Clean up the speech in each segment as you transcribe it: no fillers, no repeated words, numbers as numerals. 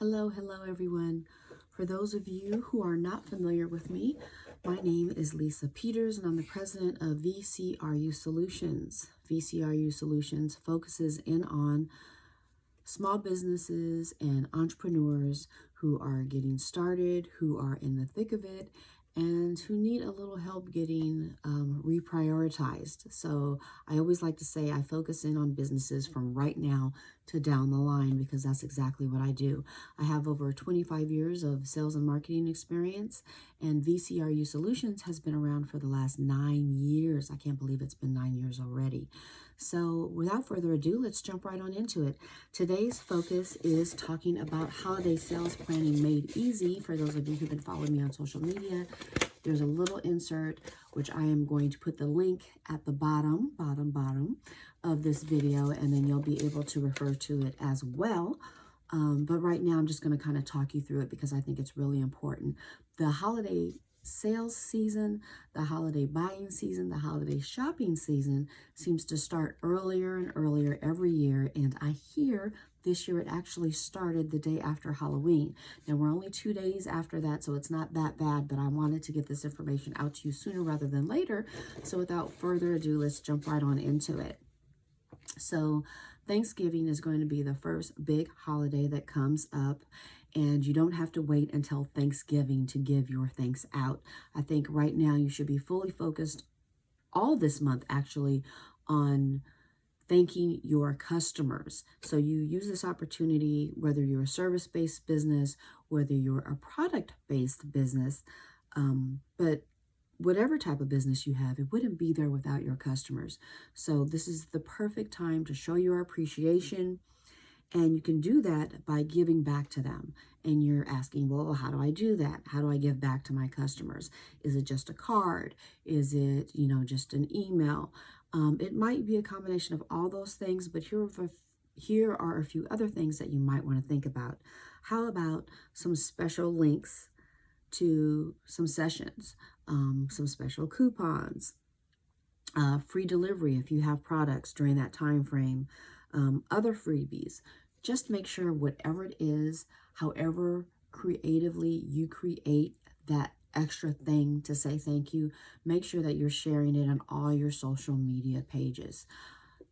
Hello everyone. For those of you who are not familiar with me, my name is Lisa Peters and I'm the president of VCRU Solutions. VCRU Solutions focuses in on small businesses and entrepreneurs who are getting started, who are in the thick of it, and who need a little help getting reprioritized. So I always like to say I focus in on businesses from right now to down the line because that's exactly what I do. I have over 25 years of sales and marketing experience, and VCRU Solutions has been around for the last 9 years. I can't believe it's been 9 years already. So without further ado, let's jump right on into it. Today's focus is talking about holiday sales planning made easy. For those of you who've been following me on social media, there's a little insert, which I am going to put the link at the bottom of this video, and then you'll be able to refer to it as well. But right now, I'm just going to kind of talk you through it because I think it's really important. The holiday sales season, the holiday buying season, the holiday shopping season seems to start earlier and earlier every year. And I hear this year it actually started the day after Halloween. Now we're only 2 days after that, so it's not that bad, but I wanted to get this information out to you sooner rather than later. So without further ado, let's jump right on into it. So Thanksgiving is going to be the first big holiday that comes up, and you don't have to wait until Thanksgiving to give your thanks out. I think right now you should be fully focused all this month actually on thanking your customers. So you use this opportunity, whether you're a service-based business, whether you're a product-based business, but whatever type of business you have, it wouldn't be there without your customers. So this is the perfect time to show your appreciation, and you can do that by giving back to them. And you're asking, well, how do I do that? How do I give back to my customers? Is it just a card? Is it, just an email? It might be a combination of all those things, but here are a few other things that you might want to think about. How about some special links to some sessions, some special coupons, free delivery if you have products during that time frame, other freebies. Just make sure whatever it is, however creatively you create that extra thing to say thank you, make sure that you're sharing it on all your social media pages.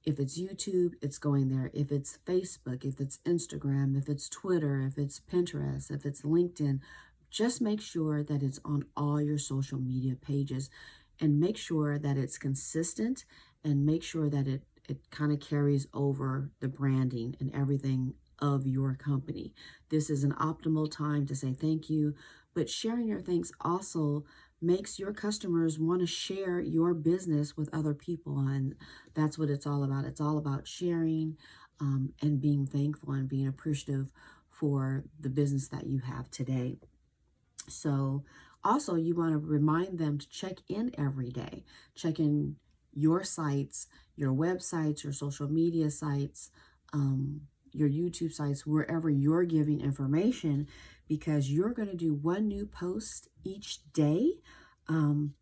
If it's YouTube, it's going there. If it's Facebook, if it's Instagram, if it's Twitter, if it's Pinterest, if it's LinkedIn, just make sure that it's on all your social media pages, and make sure that it's consistent, and make sure that it kind of carries over the branding and everything of your company. This is an optimal time to say thank you, but sharing your thanks also makes your customers want to share your business with other people, and that's what it's all about. It's all about sharing and being thankful and being appreciative for the business that you have today. So also you want to remind them to check in every day. Check in your sites, your websites, your social media sites, your YouTube sites, wherever you're giving information, because you're going to do one new post each day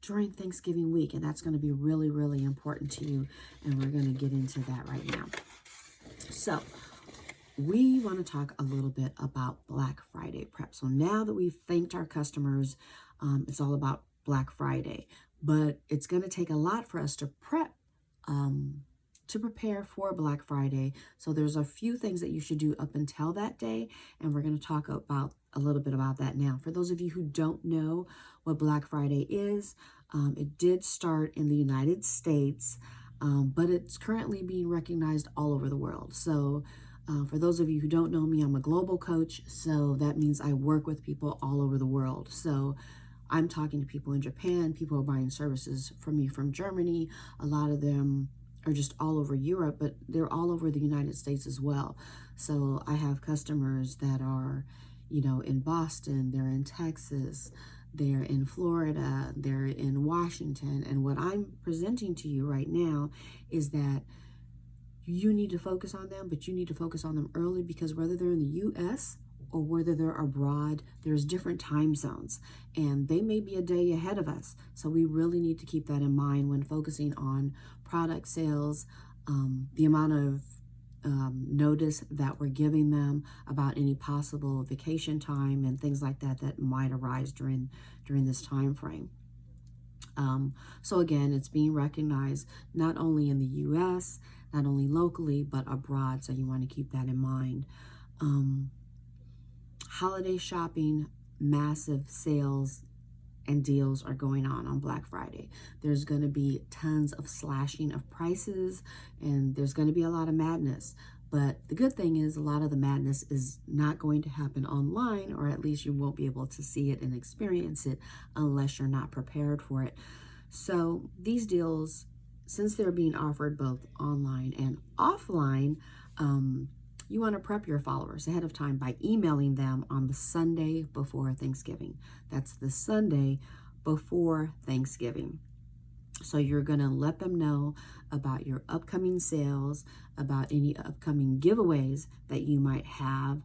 during Thanksgiving week. And that's going to be really, really important to you. And we're going to get into that right now. So we want to talk a little bit about Black Friday prep. So now that we've thanked our customers, it's all about Black Friday. But it's going to take a lot for us to prepare for Black Friday. So there's a few things that you should do up until that day, and we're going to talk about a little bit about that now. For those of you who don't know what Black Friday is, it did start in the United States, but it's currently being recognized all over the world. So for those of you who don't know me, I'm a global coach, so that means I work with people all over the world. So I'm talking to people in Japan, people are buying services from me from Germany. A lot of them are just all over Europe, but they're all over the United States as well. So I have customers that are, in Boston, they're in Texas, they're in Florida, they're in Washington. And what I'm presenting to you right now is that you need to focus on them, but you need to focus on them early, because whether they're in the U.S. or whether they're abroad, there's different time zones, and they may be a day ahead of us. So we really need to keep that in mind when focusing on product sales, the amount of notice that we're giving them about any possible vacation time and things like that that might arise during this time frame. So again, it's being recognized not only in the U.S., not only locally, but abroad. So you want to keep that in mind. Holiday shopping, massive sales and deals are going on Black Friday. There's going to be tons of slashing of prices, and there's going to be a lot of madness. But the good thing is a lot of the madness is not going to happen online, or at least you won't be able to see it and experience it unless you're not prepared for it. So these deals, since they're being offered both online and offline, you want to prep your followers ahead of time by emailing them on the Sunday before Thanksgiving. That's the Sunday before Thanksgiving. So you're going to let them know about your upcoming sales, about any upcoming giveaways that you might have,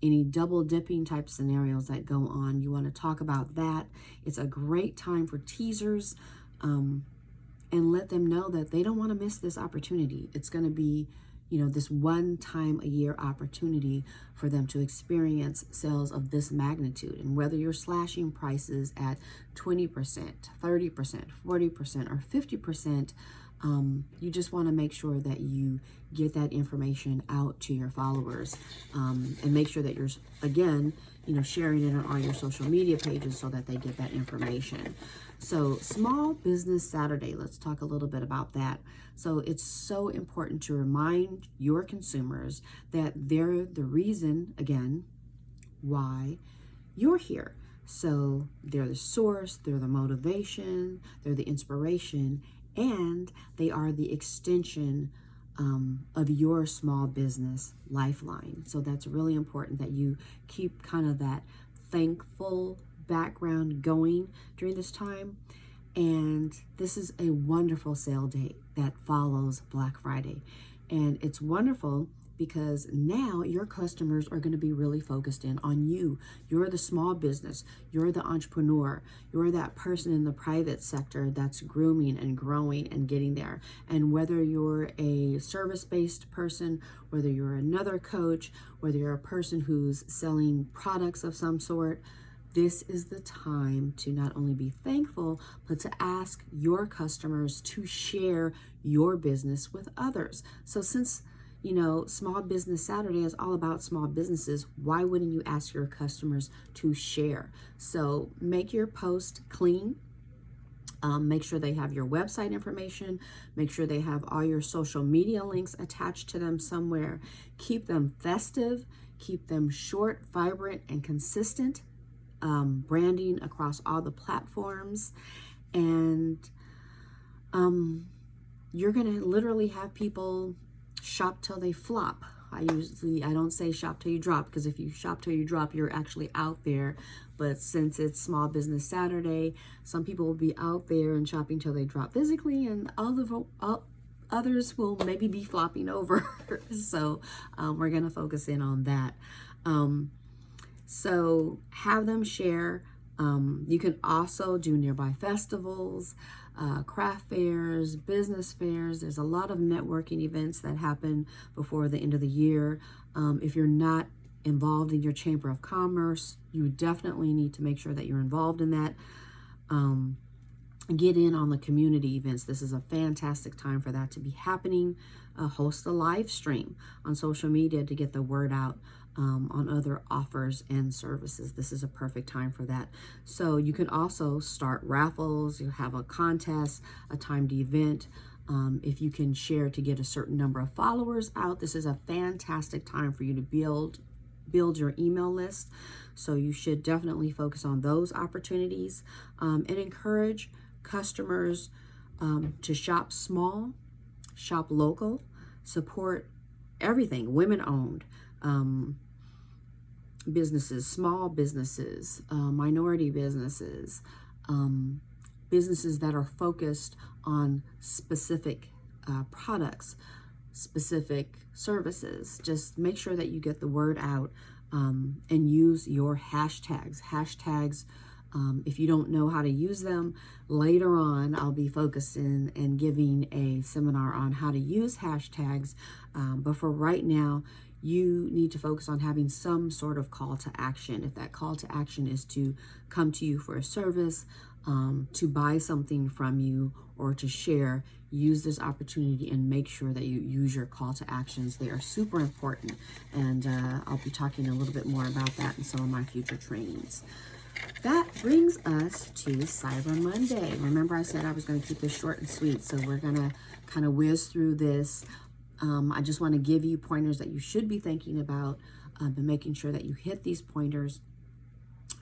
any double dipping type scenarios that go on. You want to talk about that. It's a great time for teasers, and let them know that they don't want to miss this opportunity. It's going to be, this one time a year opportunity for them to experience sales of this magnitude. And whether you're slashing prices at 20%, 30%, 40%, or 50%, you just want to make sure that you get that information out to your followers, and make sure that you're, again, sharing it on all your social media pages so that they get that information. So Small Business Saturday, let's talk a little bit about that. So it's so important to remind your consumers that they're the reason, again, why you're here. So they're the source, they're the motivation, they're the inspiration, and they are the extension of your small business lifeline. So that's really important that you keep kind of that thankful background going during this time. And this is a wonderful sale day that follows Black Friday. And it's wonderful because now your customers are going to be really focused in on you. You're the small business, you're the entrepreneur, you're that person in the private sector that's grooming and growing and getting there. And whether you're a service-based person, whether you're another coach, whether you're a person who's selling products of some sort, this is the time to not only be thankful, but to ask your customers to share your business with others. So since Small Business Saturday is all about small businesses, why wouldn't you ask your customers to share? So make your post clean. Make sure they have your website information. Make sure they have all your social media links attached to them somewhere. Keep them festive. Keep them short, vibrant, and consistent. Branding across all the platforms. And you're going to literally have people shop till they flop. I don't say shop till you drop, because if you shop till you drop, you're actually out there. But since it's Small Business Saturday, some people will be out there and shopping till they drop physically, and others will maybe be flopping over. So we're going to focus in on that. So have them share. You can also do nearby festivals, craft fairs, business fairs. There's a lot of networking events that happen before the end of the year. If you're not involved in your Chamber of Commerce, you definitely need to make sure that you're involved in that. Get in on the community events. This is a fantastic time for that to be happening. Host a live stream on social media to get the word out on other offers and services. This is a perfect time for that. So you can also start raffles. You have a contest, a timed event. If you can share to get a certain number of followers out, this is a fantastic time for you to build your email list. So you should definitely focus on those opportunities, and encourage customers to shop small, shop local, support everything women-owned businesses, small businesses, minority businesses, businesses that are focused on specific products, specific services. Just make sure that you get the word out, and use your hashtags. Hashtags If you don't know how to use them, later on I'll be focusing and giving a seminar on how to use hashtags. But for right now, you need to focus on having some sort of call to action. If that call to action is to come to you for a service, to buy something from you, or to share, use this opportunity and make sure that you use your call to actions. They are super important, and I'll be talking a little bit more about that in some of my future trainings. That brings us to Cyber Monday. Remember, I said I was going to keep this short and sweet, so we're going to kind of whiz through this. I just want to give you pointers that you should be thinking about, and making sure that you hit these pointers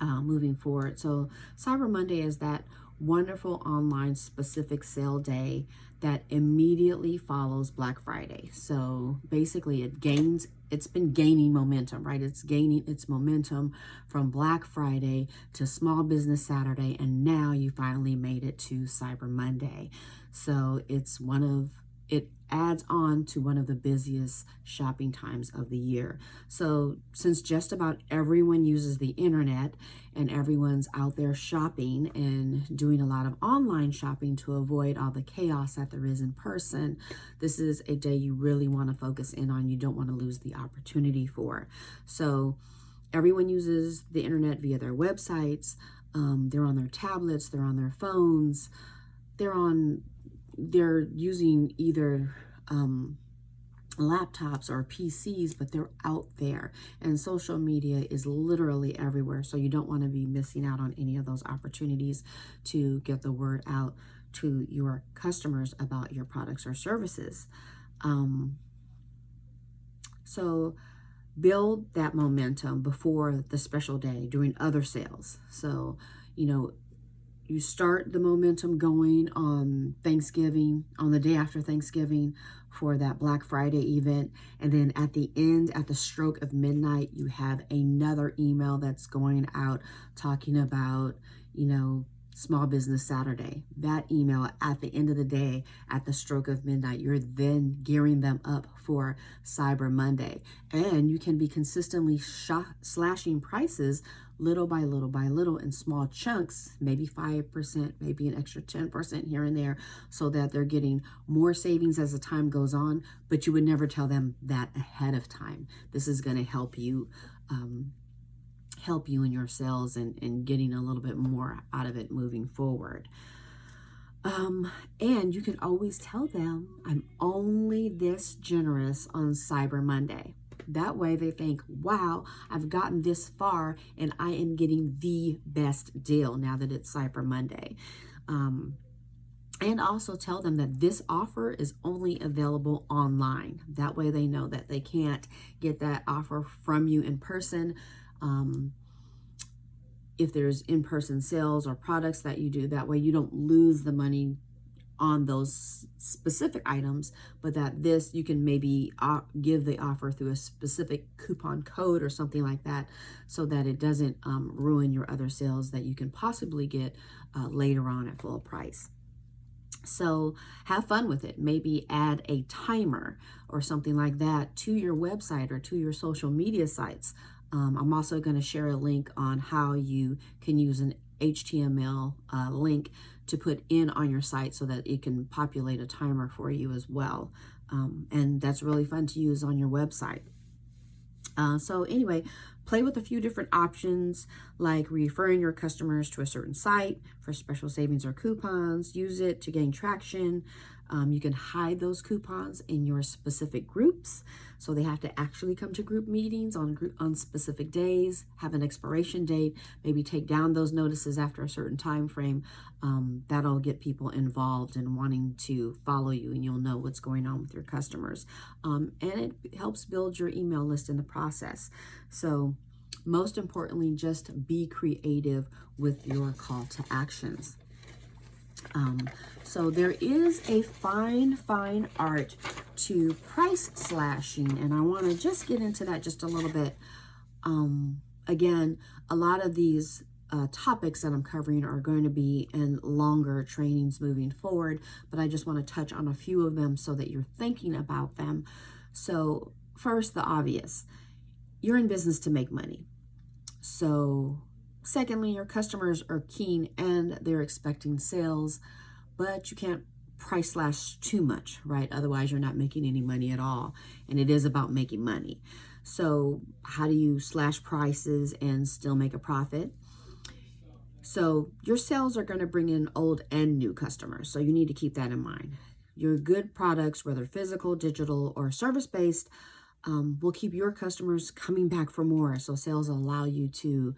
moving forward. So Cyber Monday is that wonderful online specific sale day that immediately follows Black Friday. So basically it's been gaining momentum, right? It's gaining its momentum from Black Friday to Small Business Saturday, and now you finally made it to Cyber Monday. So it adds on to one of the busiest shopping times of the year. So since just about everyone uses the internet and everyone's out there shopping and doing a lot of online shopping to avoid all the chaos that there is in person, this is a day you really want to focus in on. You don't want to lose the opportunity for. So everyone uses the internet via their websites. They're on their tablets, they're on their phones, they're using either laptops or PCs, but they're out there, and social media is literally everywhere. So you don't want to be missing out on any of those opportunities to get the word out to your customers about your products or services. So build that momentum before the special day during other sales. So, you start the momentum going on Thanksgiving, on the day after Thanksgiving for that Black Friday event. And then at the end, at the stroke of midnight, you have another email that's going out talking about, Small Business Saturday. That email at the end of the day, at the stroke of midnight, you're then gearing them up for Cyber Monday. And you can be consistently slashing prices little by little in small chunks, maybe 5%, maybe an extra 10% here and there, so that they're getting more savings as the time goes on, but you would never tell them that ahead of time. This is going to help you in your sales and getting a little bit more out of it moving forward. And you can always tell them, I'm only this generous on Cyber Monday. That way they think, wow, I've gotten this far and I am getting the best deal now that it's Cyber Monday. And also tell them that this offer is only available online. That way they know that they can't get that offer from you in person. If there's in-person sales or products that you do, that way you don't lose the money on those specific items, but that this, you can maybe give the offer through a specific coupon code or something like that, so that it doesn't ruin your other sales that you can possibly get later on at full price. So have fun with it. Maybe add a timer or something like that to your website or to your social media sites. I'm also going to share a link on how you can use an HTML link to put in on your site so that it can populate a timer for you as well. And that's really fun to use on your website. So anyway, play with a few different options, like referring your customers to a certain site for special savings or coupons. Use it to gain traction. You can hide those coupons in your specific groups, so they have to actually come to group meetings on specific days, have an expiration date, maybe take down those notices after a certain time frame. That'll get people involved in wanting to follow you, and you'll know what's going on with your customers. And it helps build your email list in the process. So most importantly, just be creative with your call to actions. So there is a fine art to price slashing, and I want to just get into that just a little bit. Again, a lot of these topics that I'm covering are going to be in longer trainings moving forward, but I just want to touch on a few of them so that you're thinking about them. So first, the obvious. You're in business to make money. So Secondly, your customers are keen and they're expecting sales, but you can't price slash too much, right? Otherwise, you're not making any money at all. And it is about making money. So how do you slash prices and still make a profit? So your sales are going to bring in old and new customers. So you need to keep that in mind. Your good products, whether physical, digital, or service-based, will keep your customers coming back for more. So sales allow you to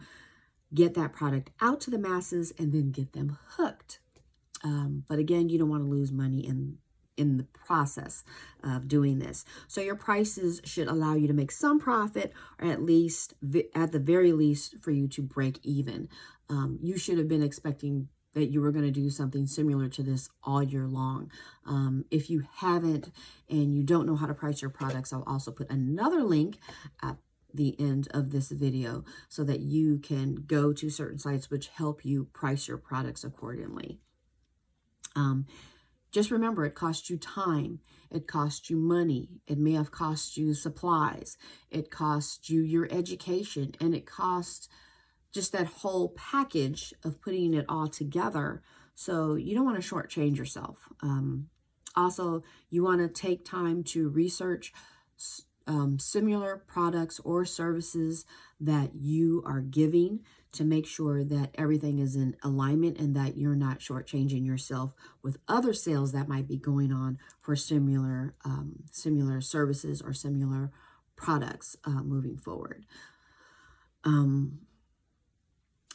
get that product out to the masses and then get them hooked. But again, you don't want to lose money in the process of doing this. So your prices should allow you to make some profit, or at the very least, for you to break even. You should have been expecting that you were going to do something similar to this all year long. If you haven't and you don't know how to price your products, I'll also put another link at the end of this video so that you can go to certain sites which help you price your products accordingly. Just remember, it costs you time, it costs you money, it may have cost you supplies, it costs you your education, and it costs just that whole package of putting it all together. So you don't want to shortchange yourself. Also, you want to take time to research similar products or services that you are giving to make sure that everything is in alignment and that you're not shortchanging yourself with other sales that might be going on for similar services or similar products moving forward.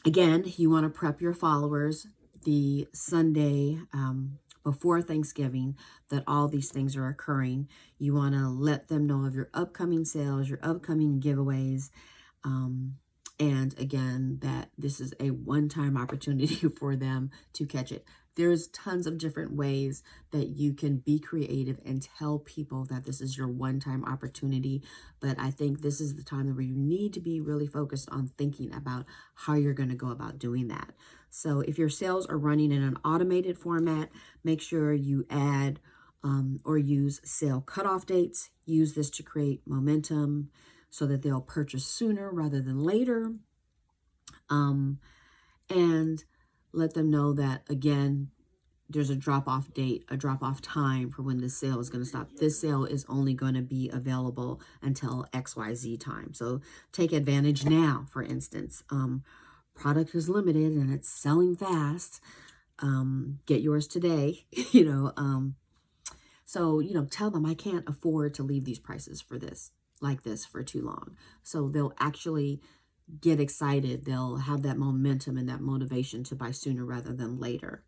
Again, you want to prep your followers the Sunday before Thanksgiving that all these things are occurring. You want to let them know of your upcoming sales, your upcoming giveaways, and again, that this is a one-time opportunity for them to catch it. There's tons of different ways that you can be creative and tell people that this is your one-time opportunity. But I think this is the time where you need to be really focused on thinking about how you're going to go about doing that. So if your sales are running in an automated format, make sure you add or use sale cutoff dates. Use this to create momentum so that they'll purchase sooner rather than later. And let them know that, again, there's a drop-off date, a drop-off time for when this sale is going to stop. This sale is only going to be available until XYZ time. So take advantage now, for instance. Product is limited and it's selling fast. Get yours today, So, tell them I can't afford to leave these prices for this, like this, for too long. So they'll actually get excited. They'll have that momentum and that motivation to buy sooner rather than later.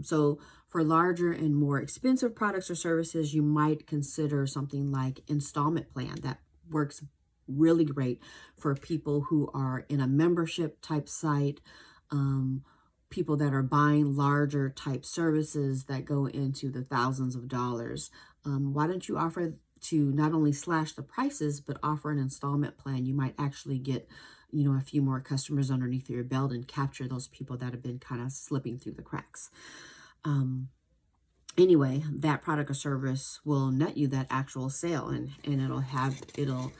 So for larger and more expensive products or services, you might consider something like installment plan. That works really great for people who are in a membership type site, people that are buying larger type services that go into the thousands of dollars. Why don't you offer to not only slash the prices, but offer an installment plan? You might actually get, a few more customers underneath your belt and capture those people that have been kind of slipping through the cracks. Anyway, that product or service will net you that actual sale, and it'll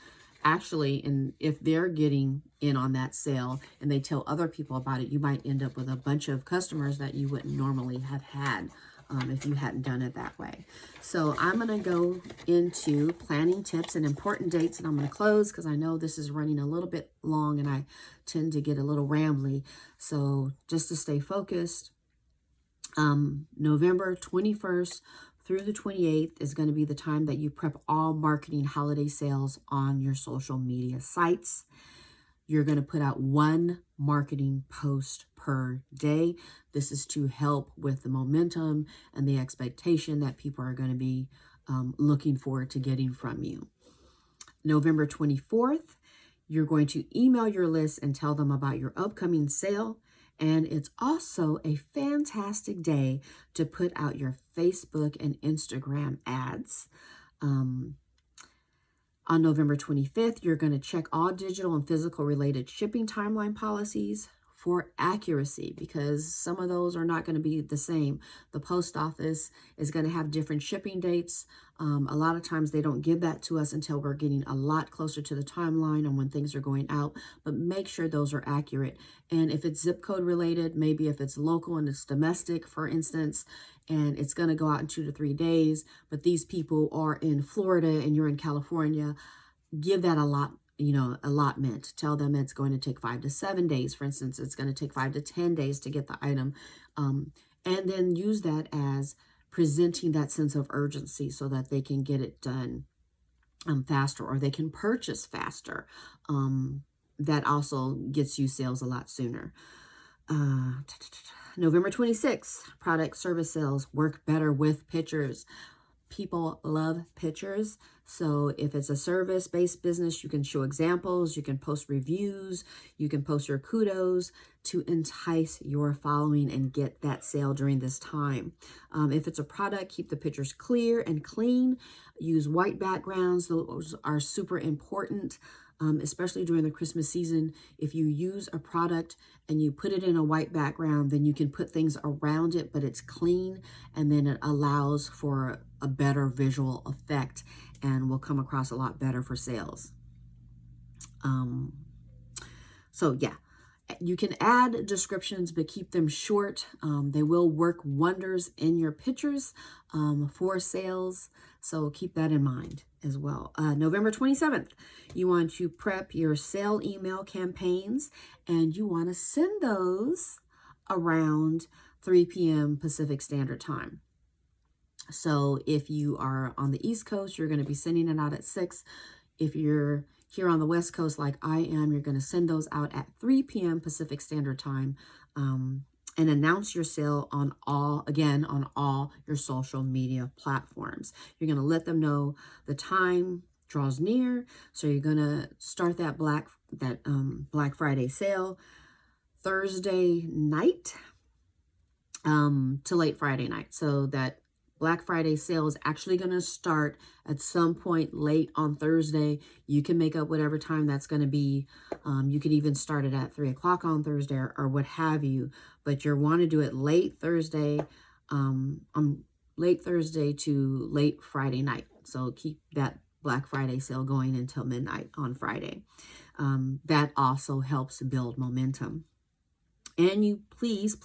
actually, and if they're getting in on that sale and they tell other people about it, you might end up with a bunch of customers that you wouldn't normally have had if you hadn't done it that way. So I'm going to go into planning tips and important dates, and I'm going to close because I know this is running a little bit long and I tend to get a little rambly. So just to stay focused, November 21st through the 28th is going to be the time that you prep all marketing holiday sales on your social media sites. You're going to put out one marketing post per day. This is to help with the momentum and the expectation that people are going to be looking forward to getting from you. November 24th, you're going to email your list and tell them about your upcoming sale. And it's also a fantastic day to put out your Facebook and Instagram ads. On November 25th, you're going to check all digital and physical related shipping timeline policies for accuracy, because some of those are not going to be the same. The post office is going to have different shipping dates. A lot of times they don't give that to us until we're getting a lot closer to the timeline on when things are going out, but make sure those are accurate. And if it's zip code related, maybe if it's local and it's domestic, for instance, and it's going to go out in 2 to 3 days, but these people are in Florida and you're in California, give that allotment. Tell them it's going to take 5 to 7 days. For instance, it's going to take 5 to 10 days to get the item. And then use that as presenting that sense of urgency so that they can get it done faster, or they can purchase faster. That also gets you sales a lot sooner. November 26th, product service sales work better with pictures. People love pictures. So if it's a service-based business, you can show examples, you can post reviews, you can post your kudos to entice your following and get that sale during this time. If it's a product, keep the pictures clear and clean. Use white backgrounds. Those are super important. Especially during the Christmas season. If you use a product and you put it in a white background, then you can put things around it, but it's clean, and then it allows for a better visual effect and will come across a lot better for sales. So yeah, you can add descriptions, but keep them short. They will work wonders in your pictures for sales. So keep that in mind as well. November 27th, you want to prep your sale email campaigns, and you want to send those around 3 p.m. Pacific Standard Time. So if you are on the East Coast, you're going to be sending it out at 6. If you're here on the West Coast like I am, you're going to send those out at 3 p.m. Pacific Standard Time. And announce your sale on all your social media platforms. You're going to let them know the time draws near. So you're going to start that Black Friday sale Thursday night to late Friday night. So that Black Friday sale is actually going to start at some point late on Thursday. You can make up whatever time that's going to be. You could even start it at 3 o'clock on Thursday or what have you. But you want to do it late Thursday, late Thursday to late Friday night. So keep that Black Friday sale going until midnight on Friday. That also helps build momentum. And you please,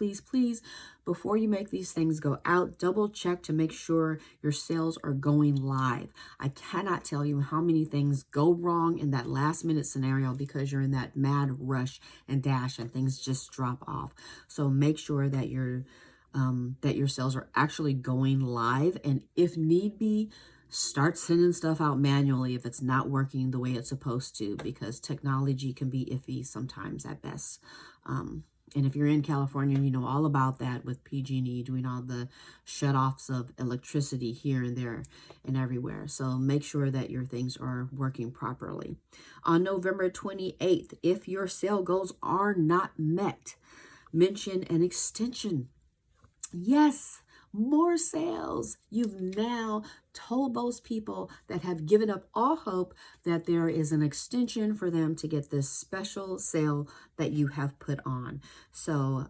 before you make these things go out, double check to make sure your sales are going live. I cannot tell you how many things go wrong in that last minute scenario because you're in that mad rush and dash and things just drop off. So make sure that your sales are actually going live. And if need be, start sending stuff out manually if it's not working the way it's supposed to, because technology can be iffy sometimes at best. And if you're in California, you know all about that with PG&E doing all the shutoffs of electricity here and there and everywhere. So make sure that your things are working properly. On November 28th, if your sale goals are not met, mention an extension. Yes, more sales. You've now told those people that have given up all hope that there is an extension for them to get this special sale that you have put on. So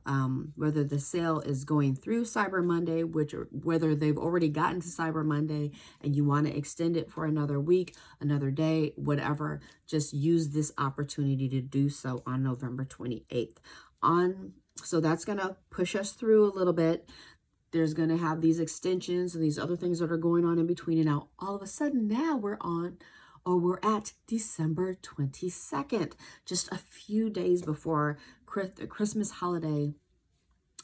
whether the sale is going through Cyber Monday, whether they've already gotten to Cyber Monday and you want to extend it for another week, another day, whatever, just use this opportunity to do so on November 28th. So that's going to push us through a little bit. There's going to have these extensions and these other things that are going on in between. And now all of a sudden now we're at December 22nd, just a few days before the Christmas holiday,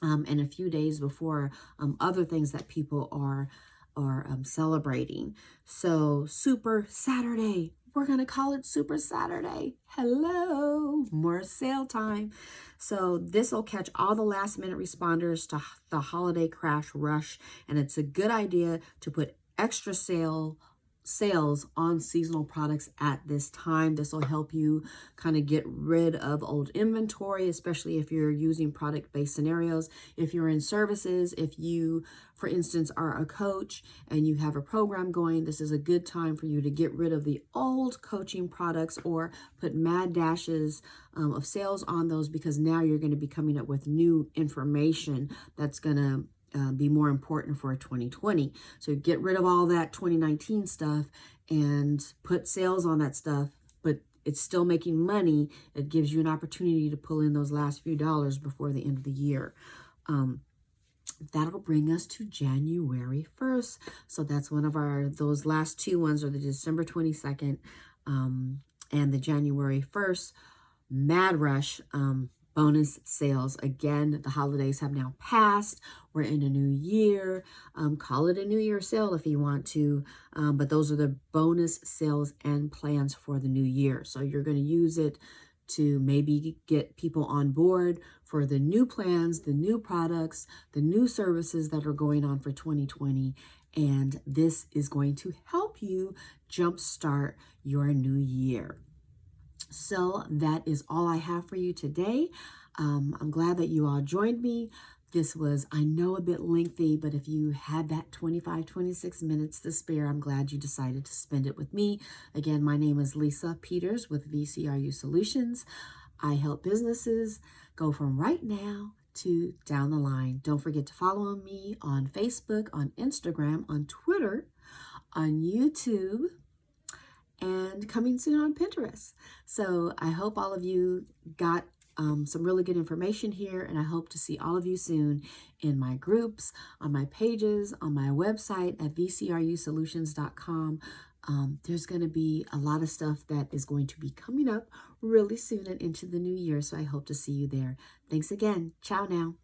and a few days before other things that people are celebrating. So Super Saturday. We're going to call it Super Saturday. Hello, more sale time. So this will catch all the last minute responders to the holiday crash rush. And it's a good idea to put extra sale sales on seasonal products at this time. This will help you kind of get rid of old inventory, especially if you're using product-based scenarios. If you're in services, if you, for instance, are a coach and you have a program going, this is a good time for you to get rid of the old coaching products or put mad dashes of sales on those, because now you're going to be coming up with new information that's going to be more important for 2020. So get rid of all that 2019 stuff and put sales on that stuff, but it's still making money. It gives you an opportunity to pull in those last few dollars before the end of the year. That'll bring us to January 1st. So that's one of those last two ones are the December 22nd and the January 1st Mad Rush bonus sales. Again, the holidays have now passed. We're in a new year. Call it a New Year sale if you want to, but those are the bonus sales and plans for the new year. So you're going to use it to maybe get people on board for the new plans, the new products, the new services that are going on for 2020. And this is going to help you jumpstart your new year. So that is all I have for you today. I'm glad that you all joined me. This was, I know, a bit lengthy, but if you had that 26 minutes to spare, I'm glad you decided to spend it with me. Again, my name is Lisa Peters with VCRU Solutions. I help businesses go from right now to down the line. Don't forget to follow me on Facebook, on Instagram, on Twitter, on YouTube, and coming soon on Pinterest. So I hope all of you got some really good information here, and I hope to see all of you soon in my groups, on my pages, on my website at vcrusolutions.com. There's going to be a lot of stuff that is going to be coming up really soon and into the new year, so I hope to see you there. Thanks again. Ciao now.